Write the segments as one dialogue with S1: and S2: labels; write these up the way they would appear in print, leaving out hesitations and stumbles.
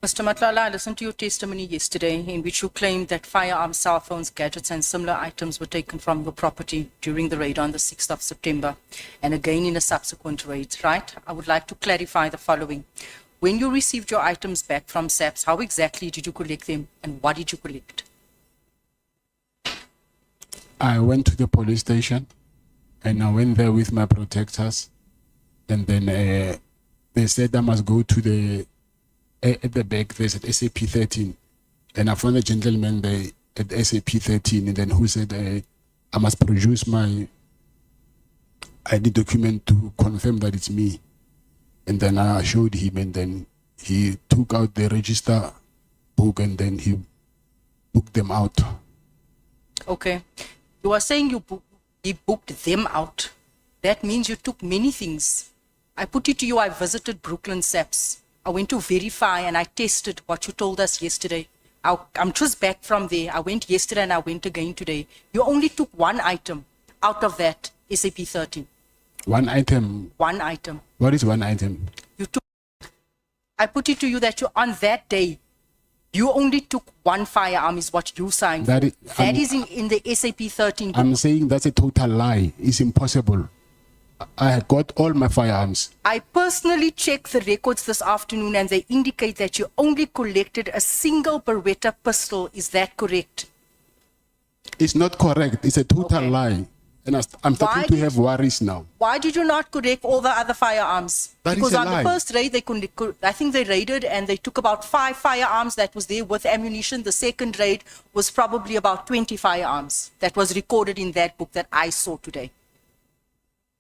S1: Mr. Matlala, I listened to your testimony yesterday in which you claimed that firearms, cell phones, gadgets and similar items were taken from your property during the raid on the 6th of September and again in a subsequent raid, right? I would like to clarify the following. When you received your items back from SAPS, how exactly did you collect them and what did you collect?
S2: I went to the police station and I went there with my protectors, and then they said I must go to the at the back there's an SAP 13, and I found a gentleman there at SAP 13, and then who said I must produce my ID document to confirm that it's me. And then I showed him, and then he took out the register book and then he booked them out.
S1: Okay. You are saying he booked them out. That means you took many things. I put it to you, I visited Brooklyn SAPS. I went to verify and I tested what you told us yesterday. I'm just back from there. I went yesterday and I went again today. You only took one item out of that SAP 13.
S2: One item?
S1: One item.
S2: What is one item?
S1: You took, I put it to you that you on that day, you only took one firearm is what you signed. That is in the SAP 13 book.
S2: I'm saying that's a total lie. It's impossible. I had got all my firearms.
S1: I personally checked the records this afternoon and they indicate that you only collected a single Beretta pistol. Is that correct?
S2: It's not correct. It's a total lie. And I'm starting to have worries now.
S1: Why did you not collect all the other firearms?
S2: Because
S1: on the first raid, I think they raided and they took about 5 firearms that was there with ammunition. The second raid was probably about 20 firearms that was recorded in that book that I saw today.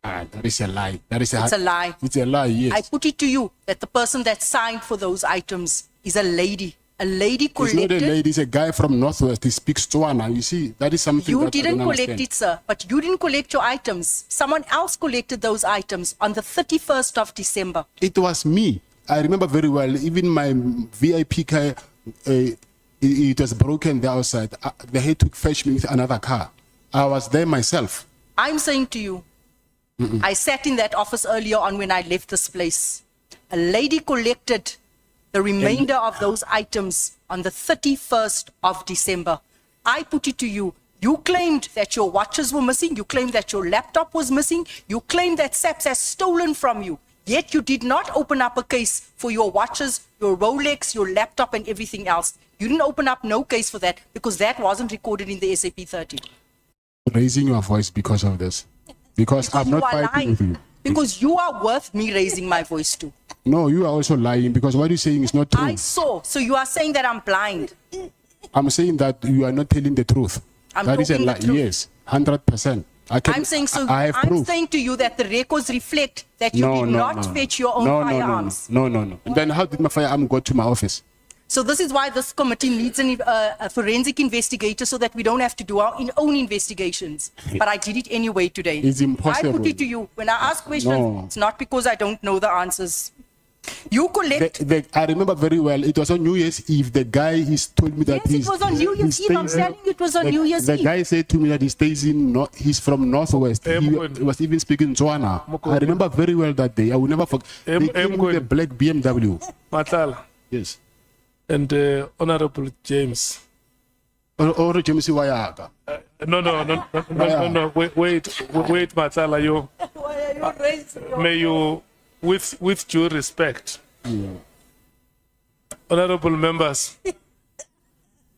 S2: That is a lie.
S1: It's a lie.
S2: It's a lie, yes.
S1: I put it to you that the person that signed for those items is a lady. A lady collected.
S2: It's not a lady, it's a guy from Northwest. He speaks Tswana. You see, that is something
S1: you
S2: that
S1: didn't
S2: I don't
S1: collect
S2: understand.
S1: it, sir. But you didn't collect your items. Someone else collected those items on the 31st of December.
S2: It was me. I remember very well. Even my VIP car, it was broken there outside. They had to fetch me with another car. I was there myself.
S1: I'm saying to you, I sat in that office earlier on when I left this place. A lady collected the remainder of those items on the 31st of December. I put it to you. You claimed that your watches were missing. You claimed that your laptop was missing. You claimed that SAPS has stolen from you. Yet you did not open up a case for your watches, your Rolex, your laptop and everything else. You didn't open up no case for that because that wasn't recorded in the SAP 13.
S2: Raising your voice because of this. Because I'm not fighting with you.
S1: Because you are worth me raising my voice to.
S2: No, you are also lying because what you're saying is not true.
S1: I saw. So you are saying that I'm blind.
S2: I'm saying that you are not telling the truth. That is a lie. Yes, 100%.
S1: I'm saying so. I'm saying to you that the records reflect that you did not fetch your own firearms.
S2: No. Then how did my firearm go to my office?
S1: So this is why this committee needs a forensic investigator so that we don't have to do our own investigations. But I did it anyway today.
S2: It's impossible.
S1: I put it to you. When I ask questions, it's not because I don't know the answers. You collect.
S2: I remember very well. It was on New Year's Eve. The guy told me that
S1: it was on New Year's Eve. I'm telling you, it was on New Year's Eve.
S2: The guy said to me that he stays he's from Northwest. He was even speaking Tswana. I remember very well that day. I will never forget. They came with a black BMW.
S3: Matlala.
S2: Yes.
S3: And Honorable James.
S2: Honorable James Wayaga.
S3: No. Wait, Matlala. You.
S1: Why are you raising
S3: May you, with due respect, honorable members,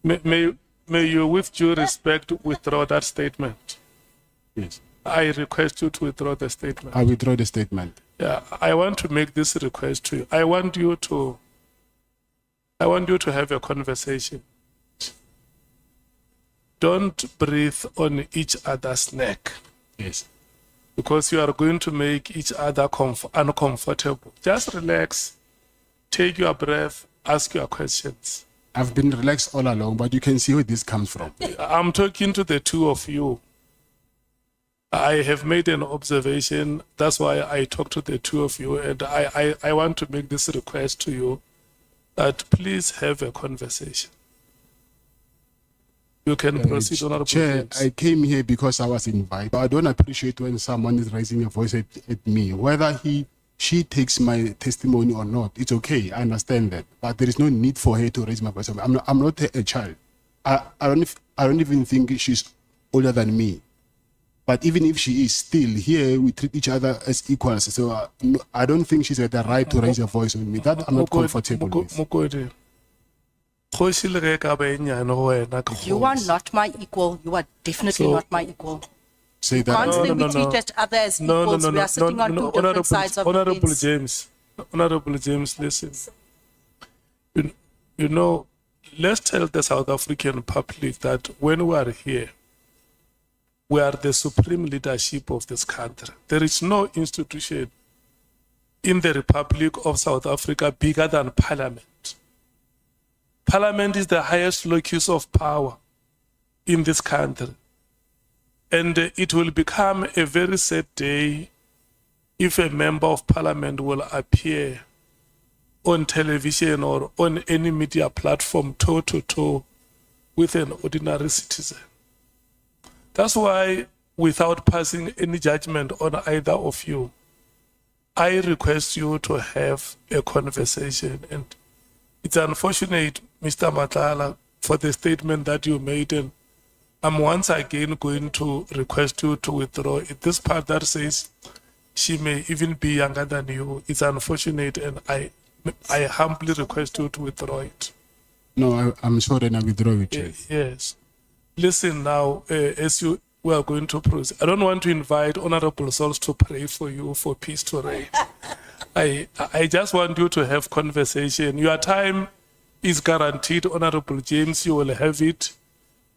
S3: may you, with due respect, withdraw that statement.
S2: Yes.
S3: I request you to withdraw the statement.
S2: I withdraw the statement.
S3: Yeah, I want to make this request to you. I want you to have a conversation. Don't breathe on each other's neck.
S2: Yes.
S3: Because you are going to make each other uncomfortable. Just relax, take your breath, ask your questions.
S2: I've been relaxed all along, but you can see where this comes from.
S3: I'm talking to the two of you. I have made an observation. That's why I talk to the two of you. And I want to make this request to you that please have a conversation. You can proceed, Honorable
S2: Chair,
S3: James.
S2: I came here because I was invited. I don't appreciate when someone is raising a voice at me, whether he she takes my testimony or not, it's okay. I understand that, but there is no need for her to raise my voice. I'm not a child. I don't even think she's older than me. But even if she is, still here we treat each other as equals. So I don't think she's got the right to raise her voice on me. That I'm not comfortable with.
S3: Mokodi.
S1: You are not my equal. You are definitely not my equal.
S2: Say that.
S1: Can't say we treat each other as equals. We are sitting on two different sides of the
S3: Honorable
S1: fence.
S3: James, Honorable James, listen. You know, let's tell the South African public that when we are here, we are the supreme leadership of this country. There is no institution in the Republic of South Africa bigger than Parliament. Parliament is the highest locus of power in this country. And it will become a very sad day if a member of Parliament will appear on television or on any media platform toe to toe with an ordinary citizen. That's why, without passing any judgment on either of you, I request you to have a conversation. And it's unfortunate, Mr. Matlala, for the statement that you made, and I'm once again going to request you to withdraw it. This part that says she may even be younger than you, it's unfortunate, and I humbly request you to withdraw it.
S2: No, I'm sorry, and I withdraw it.
S3: Yes. Listen now, as we are going to proceed. I don't want to invite honorable souls to pray for you for peace to reign. I just want you to have conversation. Your time is guaranteed, Honorable James. You will have it.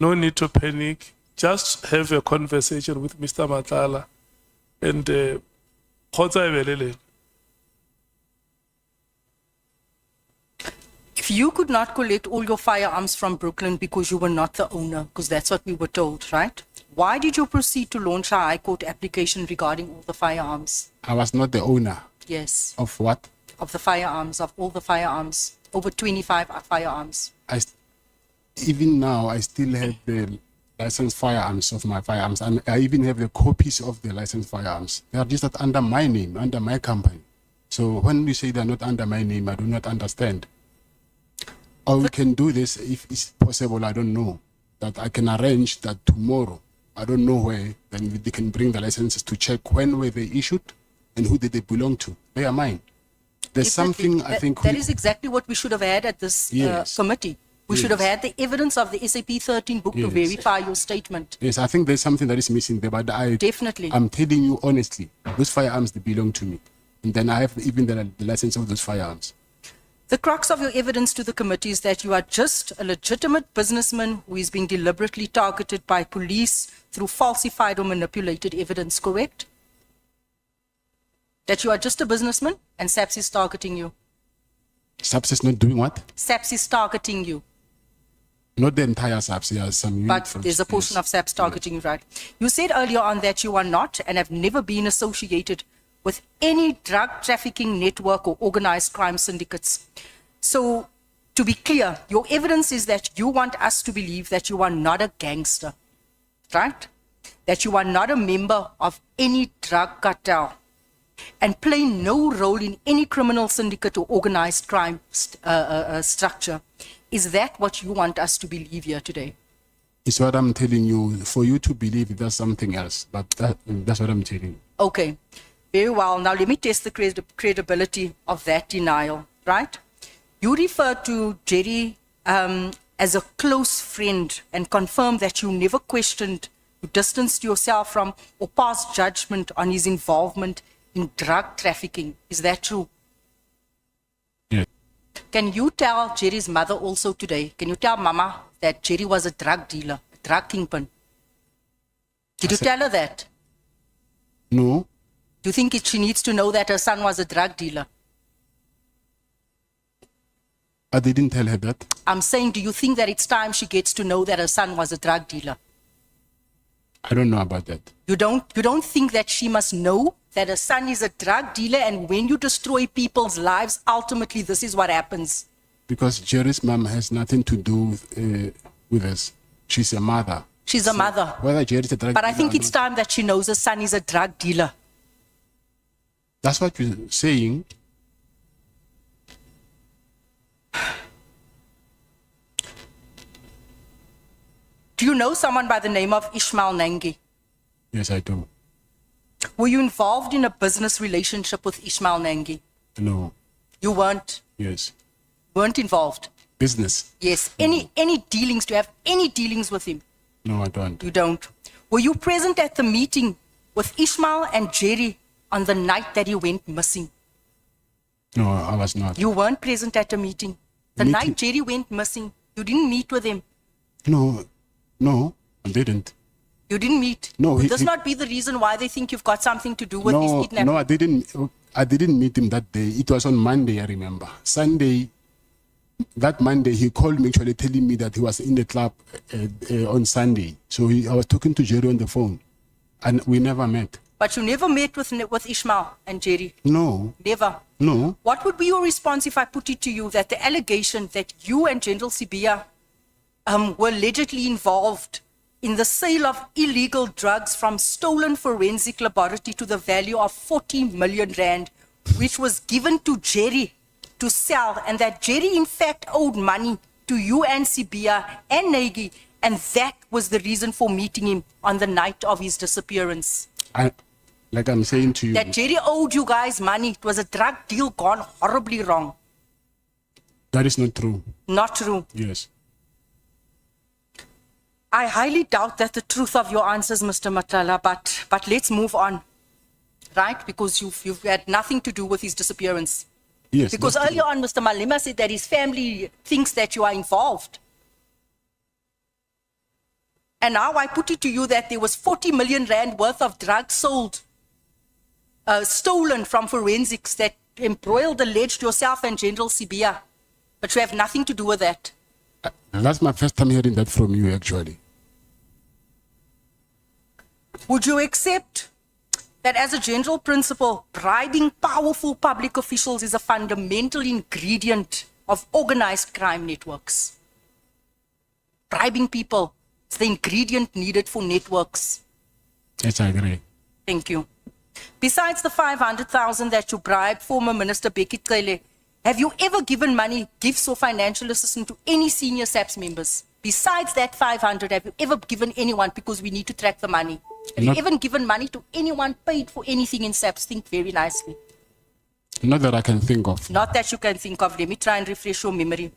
S3: No need to panic. Just have a conversation with Mr. Matlala. And
S1: If you could not collect all your firearms from Brooklyn because you were not the owner, because that's what we were told, right? Why did you proceed to launch a High Court application regarding all the firearms?
S2: I was not the owner.
S1: Yes.
S2: Of what?
S1: Of the firearms, of all the firearms. Over 25 firearms.
S2: Even now, I still have the licensed firearms of my firearms. And I even have the copies of the licensed firearms. They are just under my name, under my company. So when you say they're not under my name, I do not understand. Or we can do this if it's possible, I don't know. That I can arrange that tomorrow. I don't know where, then they can bring the licenses to check when were they issued and who did they belong to. They are mine. There's
S1: Definitely.
S2: something I think...
S1: That is exactly what we should have had at this committee. We should have had the evidence of the SAP 13 book to verify your statement.
S2: Yes, I think there's something that is missing there, but
S1: Definitely.
S2: I'm telling you honestly, those firearms, they belong to me. And then I have even the license of those firearms.
S1: The crux of your evidence to the committee is that you are just a legitimate businessman who is being deliberately targeted by police through falsified or manipulated evidence, correct? That you are just a businessman and SAPS is targeting you.
S2: SAPS is not doing what?
S1: SAPS is targeting you.
S2: Not the entire SAPS, there are some unit
S1: But
S2: from
S1: there's a portion of SAPS targeting you, right? You said earlier on that you are not and have never been associated with any drug trafficking network or organized crime syndicates. So, to be clear, your evidence is that you want us to believe that you are not a gangster, right? That you are not a member of any drug cartel and play no role in any criminal syndicate or organized crime structure. Is that what you want us to believe here today?
S2: It's what I'm telling you. For you to believe that's something else, but that's what I'm telling you.
S1: Okay. Very well. Now let me test the credibility of that denial, right? You refer to Jerry as a close friend and confirm that you never questioned, you distanced yourself from or passed judgment on his involvement in drug trafficking. Is that true?
S2: Yes.
S1: Can you tell Jerry's mother also today, can you tell Mama that Jerry was a drug dealer, a drug kingpin? Did you tell her that?
S2: No.
S1: Do you think she needs to know that her son was a drug dealer?
S2: I didn't tell her that.
S1: I'm saying, do you think that it's time she gets to know that her son was a drug dealer?
S2: I don't know about that.
S1: You don't think that she must know that her son is a drug dealer, and when you destroy people's lives, ultimately this is what happens?
S2: Because Jerry's mom has nothing to do with us. She's a mother.
S1: She's a mother.
S2: Whether Jerry's a drug
S1: But I
S2: dealer
S1: think
S2: or
S1: it's
S2: not,
S1: time that she knows her son is a drug dealer.
S2: That's what you're saying.
S1: Do you know someone by the name of Ishmael Nangi?
S2: Yes, I do.
S1: Were you involved in a business relationship with Ishmael Nangi?
S2: No.
S1: You weren't?
S2: Yes.
S1: Weren't involved?
S2: Business.
S1: Yes. Any dealings? Do you have any dealings with him?
S2: No, I don't.
S1: You don't. Were you present at the meeting with Ishmael and Jerry on the night that he went missing?
S2: No, I was not.
S1: You weren't present at the meeting. The
S2: Meeting?
S1: night Jerry went missing, you didn't meet with him.
S2: No, I didn't.
S1: You didn't meet.
S2: No,
S1: Would
S2: he-
S1: this
S2: he-
S1: not be the reason why they think you've got something to do with his
S2: No,
S1: kidnapping?
S2: no, I didn't. I didn't meet him that day. It was on Monday, I remember. Sunday, that Monday, he called me actually telling me that he was in the club on Sunday. So I was talking to Jerry on the phone, and we never met.
S1: But you never met with Ishmael and Jerry?
S2: No,
S1: Never.
S2: no.
S1: What would be your response if I put it to you that the allegation that you and General Sibia were allegedly involved in the sale of illegal drugs from stolen forensic laboratory to the value of 40 million rand, which was given to Jerry to sell, and that Jerry in fact owed money to you and Sibia and Nagy, and that was the reason for meeting him on the night of his disappearance?
S2: Like I'm saying to you,
S1: That Jerry owed you guys money. It was a drug deal gone horribly wrong.
S2: that is not true.
S1: Not true.
S2: Yes.
S1: I highly doubt that the truth of your answers, Mr. Matlala, but let's move on, right? Because you've had nothing to do with his disappearance.
S2: Yes.
S1: Because
S2: that's
S1: earlier
S2: true.
S1: on, Mr. Malema said that his family thinks that you are involved. And now I put it to you that there was 40 million rand worth of drugs sold, stolen from forensics that embroiled, alleged yourself and General Sibia. But you have nothing to do with that.
S2: That's my first time hearing that from you, actually.
S1: Would you accept that as a general principle, bribing powerful public officials is a fundamental ingredient of organized crime networks? Bribing people is the ingredient needed for networks.
S2: Yes, I agree.
S1: Thank you. Besides the 500,000 that you bribed former Minister Becky Cele, have you ever given money, gifts or financial assistance to any senior SAPS members? Besides that 500, have you ever given anyone, because we need to track the money? Have
S2: Not-
S1: you ever given money to anyone, paid for anything in SAPS? Think very nicely.
S2: Not that I can think of.
S1: Not that you can think of. Let me try and refresh your memory.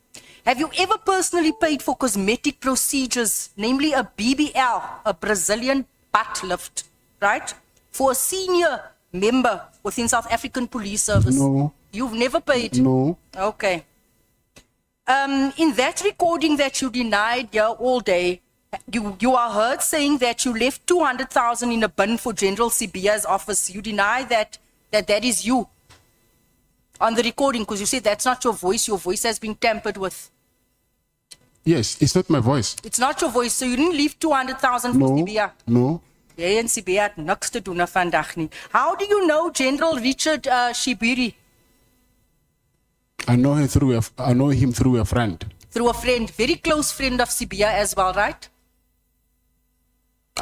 S1: Have you ever personally paid for cosmetic procedures, namely a BBL, a Brazilian butt lift, right? For a senior member within South African Police Service?
S2: No.
S1: You've never paid?
S2: No.
S1: Okay. In that recording that you denied here all day, you are heard saying that you left 200,000 in a bin for General Sibia's office. You deny that is you on the recording, because you said that's not your voice. Your voice has been tampered with.
S2: Yes, it's not my voice.
S1: It's not your voice, so you didn't leave 200,000 for
S2: No.
S1: Sibia.
S2: No.
S1: Jy en Sibia het niks te doen vandag nie. How do you know General Richard Shibiri?
S2: I know him through a friend.
S1: Through a friend, very close friend of Sibia as well, right?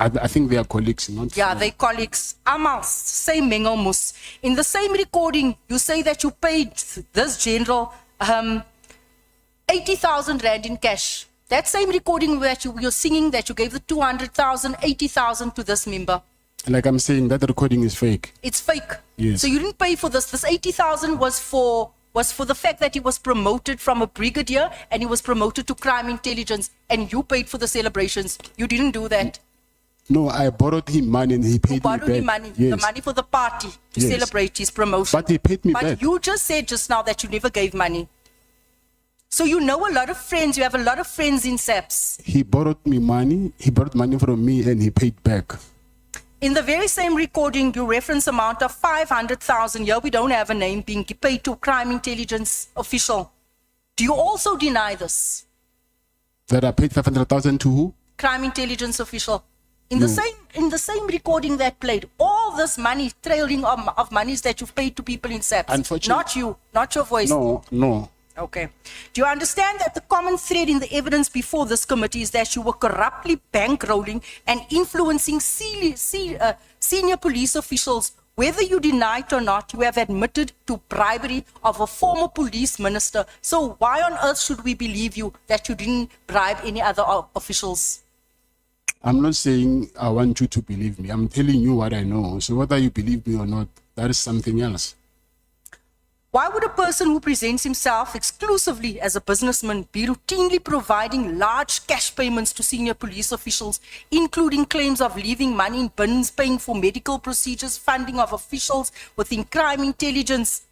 S2: I think they are colleagues, not
S1: Yeah,
S2: friends.
S1: they colleagues. Amal, same mengelmus. In the same recording, you say that you paid this general 80,000 rand in cash. That same recording where you're singing that you gave the 200,000, 80,000 to this member.
S2: Like I'm saying, that recording is fake.
S1: It's fake.
S2: Yes.
S1: So you didn't pay for this. This 80,000 was for the fact that he was promoted from a brigadier and he was promoted to crime intelligence, and you paid for the celebrations. You didn't do that.
S2: No, I borrowed him money and he paid
S1: You borrowed
S2: me
S1: him
S2: back.
S1: money,
S2: Yes.
S1: the money for the party to
S2: Yes.
S1: celebrate his promotion.
S2: But he paid me
S1: But
S2: back.
S1: you just said just now that you never gave money. So you know a lot of friends. You have a lot of friends in SAPS.
S2: He borrowed me money. He borrowed money from me and he paid back.
S1: In the very same recording, you reference amount of 500,000. Here we don't have a name being paid to crime intelligence official. Do you also deny this?
S2: That I paid 500,000 to who?
S1: Crime intelligence official. In the same recording that played, all this money, trailing of monies that you've paid to people in SAPS.
S2: Unfortunately-
S1: Not you, not your voice.
S2: No.
S1: Okay. Do you understand that the common thread in the evidence before this committee is that you were corruptly bankrolling and influencing senior police officials Whether you deny it or not, you have admitted to bribery of a former police minister. So why on earth should we believe you that you didn't bribe any other officials?
S2: I'm not saying I want you to believe me. I'm telling you what I know. So whether you believe me or not, that is something else.
S1: Why would a person who presents himself exclusively as a businessman be routinely providing large cash payments to senior police officials, including claims of leaving money in bins, paying for medical procedures, funding of officials within crime intelligence?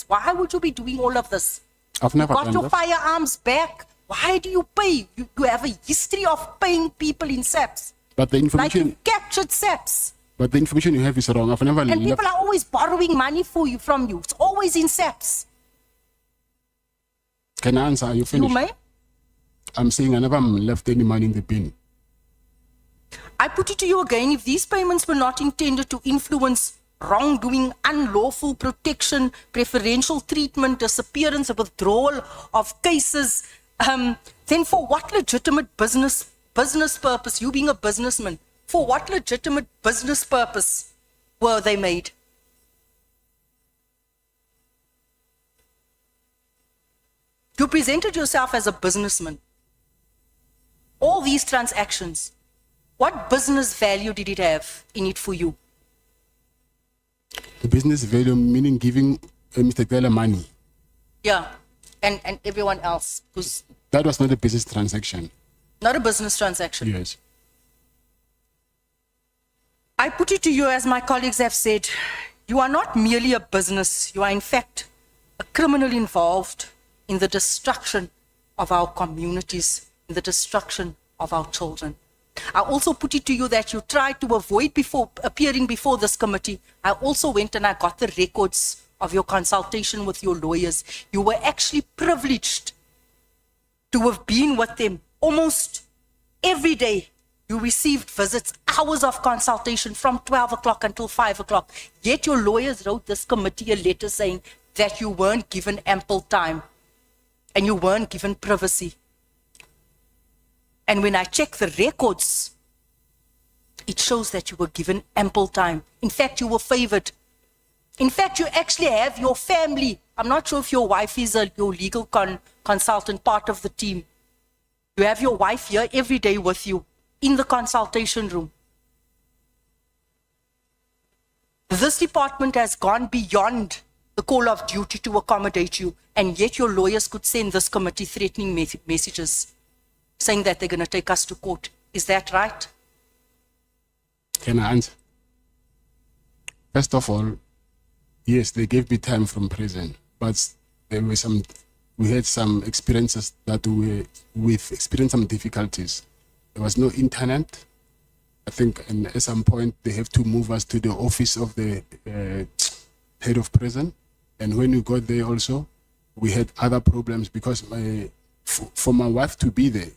S1: Why would you be doing all of this?
S2: I've never
S1: You got
S2: done
S1: your
S2: that.
S1: firearms back. Why do you pay? You have a history of paying people in SAPs.
S2: But the
S1: Like
S2: information,
S1: you captured SAPs.
S2: but the information you have is wrong. I've never
S1: And
S2: left.
S1: people are always borrowing money from you. It's always in SAPs.
S2: Can I answer? Are you
S1: You
S2: finished?
S1: may.
S2: I'm saying I never left any money in the bin.
S1: I put it to you again, if these payments were not intended to influence wrongdoing, unlawful protection, preferential treatment, disappearance, or withdrawal of cases, then for what legitimate business purpose, you being a businessman, for what legitimate business purpose were they made? You presented yourself as a businessman. All these transactions, what business value did it have in it for you?
S2: The business value meaning giving Mr. Taylor money.
S1: Yeah, and everyone else, who's
S2: That was not a business transaction.
S1: not a business transaction.
S2: Yes.
S1: I put it to you, as my colleagues have said, you are not merely a business, you are in fact a criminal involved in the destruction of our communities, in the destruction of our children. I also put it to you that you tried to avoid appearing before this committee. I also went and I got the records of your consultation with your lawyers. You were actually privileged to have been with them almost every day. You received visits, hours of consultation from 12 o'clock until 5 o'clock. Yet your lawyers wrote this committee a letter saying that you weren't given ample time and you weren't given privacy. And when I check the records, it shows that you were given ample time. In fact, you were favored. In fact, you actually have your family. I'm not sure if your wife is your legal consultant, part of the team. You have your wife here every day with you in the consultation room. This department has gone beyond the call of duty to accommodate you, and yet your lawyers could send this committee threatening messages saying that they're going to take us to court. Is that right?
S2: Can I answer? First of all, yes, they gave me time from prison, but we had some experiences that we've experienced some difficulties. There was no internet. I think at some point they have to move us to the office of the head of prison. And when we got there also, we had other problems because for my wife to be there,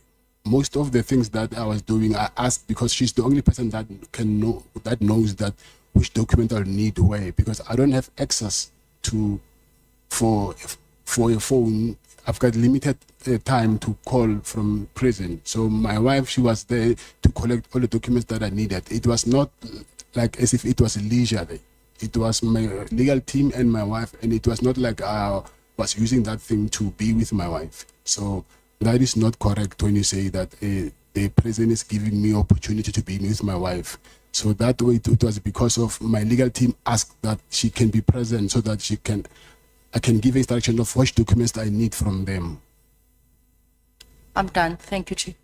S2: most of the things that I was doing, I asked because she's the only person that knows that which document I'll need where, because I don't have access to for a phone. I've got limited time to call from prison. So my wife, she was there to collect all the documents that I needed. It was not like as if it was leisure day. It was my legal team and my wife, and it was not like I was using that thing to be with my wife. So that is not correct when you say that the prison is giving me opportunity to be with my wife. So that way it was because of my legal team asked that she can be present so that I can give instruction of which documents I need from them.
S1: I'm done. Thank you, Chief.